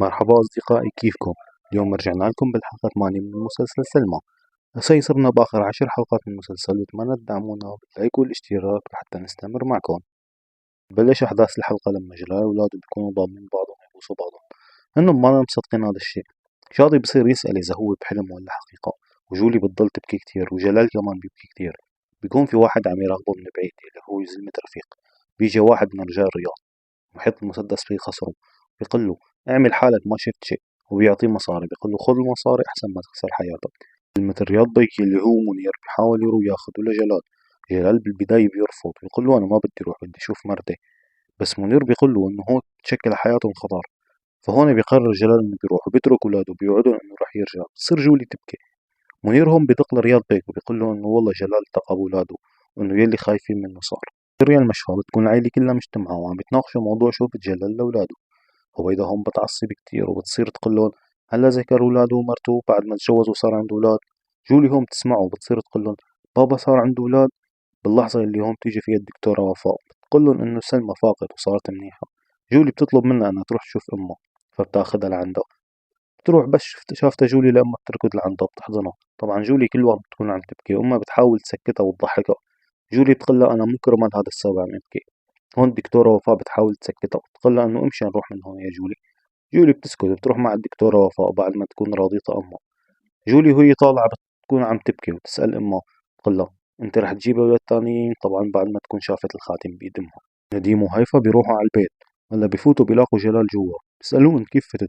مرحبا أصدقائي، كيفكم؟ اليوم رجعنا لكم بالحلقة 8 من مسلسل سلمى. هسه صرنا بآخر 10 حلقات من المسلسل، وأتمنى تدعمونا باللايك والاشتراك لحتى نستمر معكم. بلش أحداث الحلقة لما جلال ولاده بيكونوا ضامنين بعضهم يبوسوا بعضهم. هنم ما مصدقين هذا الشي. شاطي بصير يسأل إذا هو بحلم ولا حقيقة، وجولي بتضل تبكي كتير، وجلال كمان بيبكي كتير. بيكون في واحد عم يراقبه من بعيد اللي هو زلمة رفيق. بيجي واحد من رجال الرياض ويحط المسدس في خصره، بيقول له اعمل حالك ما شفت شيء، وبيعطيه مصاري، بيقول له خذ المصاري أحسن ما تخسر حياتك. كلمة الرياض ضيق اللي هو منير بيحاول يروح ياخده لجلال. جلال بالبداية بيرفض، بيقول له أنا ما بدي أروح، بدي أشوف مرتي. بس منير بيقول له إنه هون تشكل حياتهم خطر. فهون بيقرر جلال إنه بيروح وبيترك ولاده وبيوعدهم إنه راح يرجع. بتصير جولي تبكي. منير هون بدق لرياض بيك وبيقول له إنه والله جلال التقى بولاده، وإنه يلي خايفين منه صار. سريا المشهى بتكون العيلة كلها مجتمعة وعم بيتناقشوا موضوع شوفة جلال لولاده. هويدا هون بتعصب كتير وبتصير تقلن هلا ذكر ولاده ومرته بعد ما تجوز وصار عنده ولاد. جولي هون بتسمعه وبتصير تقلن بابا صار عنده ولاد. باللحظة اللي هون بتيجي فيها الدكتورة وفاء بتقلن إنه سلمى فاقت وصارت منيحة. جولي بتطلب منها إنها تروح تشوف أمها، فبتاخدها لعندها. بتروح بس شافتها جولي لأمها بتركض لعندها بتحضنها. طبعا جولي كل وقت بتكون عم تبكي، أمها بتحاول تسكتها وتضحكها. جولي بتقلها أنا مو كرمال هذا السبب عم أبكي. هون الدكتورة وفاء بتحاول تسكتها وتقلها إنه امشي نروح من هون يا جولي. جولي بتسكت وبتروح مع الدكتورة وفاء بعد ما تكون راضيتها أمها. جولي وهي طالعة بتكون عم تبكي وتسأل أمها، تقلها أنت رح تجيب أولاد تانيين؟ طبعا بعد ما تكون شافت الخاتم بإيد أمها. نديم وهيفا بيروحوا على البيت. هلا بفوتوا بيلاقوا جلال جوا، بيسألوه كيف فتت؟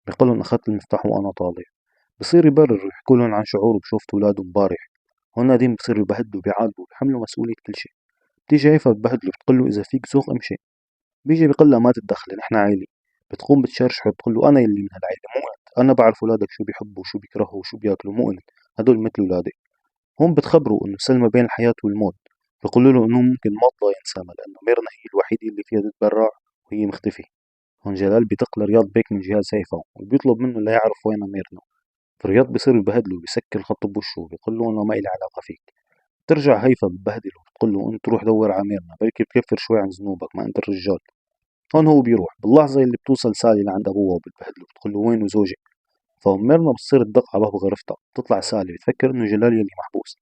بيقولن أخذت المفتاح وأنا طالع. بصير يبرر ويحكوا لهم عن شعوره بشوفة ولاده امبارح. هون نديم بصير يبهدلوا بيعاتبوا بيحملوا مسؤولية كل شيء. بتيجي هيفا بتبهدله بتقله إذا فيك ذوق امشي. بيجي بيقلها ما تتدخلي نحن عيلة. بتقوم بتشرشحه بتقول له أنا يلي من هالعيلة مو أنت، أنا بعرف ولادك شو بيحبوا وشو بيكرهوا وشو بياكلوا مو أنت. هدول مثل ولادي. هون بتخبروا إنه سلمى بين الحياة والموت. بيقولوا له إنه ممكن ما تضاين سلمى لأنه ميرنا هي الوحيدة اللي فيها تتبرع وهي مختفية. هون جلال بيدق لرياض بيك من جهاز هيفا وبيطلب منه لا يعرف وين ميرنا. فرياض بصير يبهدله وبيسكر الخط بوشه بيقول له أنا ما إلي علاقة فيك. ترجع هيفا بتبهدله بتقول له أنت روح دور على ميرنا بركي بكفر شوي عن ذنوبك ما أنت الرجال. هون هو بيروح باللحظة اللي بتوصل سالي لعند أبوها وبتبهدله بتقول له وينه زوجي. فميرنا بتصير تدق على باب غرفتها بتطلع سالي بتفكر إنه جلال يلي محبوس.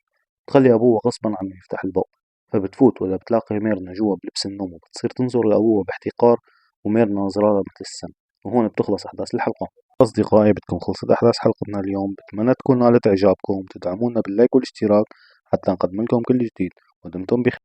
بتخلي أبوها غصبا عنه يفتح الباب. فبتفوت ولا بتلاقي ميرنا جوا بلبس النوم وبتصير تنظر لأبوها باحتقار، وميرنا نظرالها مثل السم. وهون بتخلص أحداث الحلقة. أصدقائي بتكون خلصت أحداث حلقتنا اليوم، بتمنى تكون نالت إعجابكم، تدعمونا باللايك والاشتراك حتى نقدم لكم كل جديد. ودمتم بخير.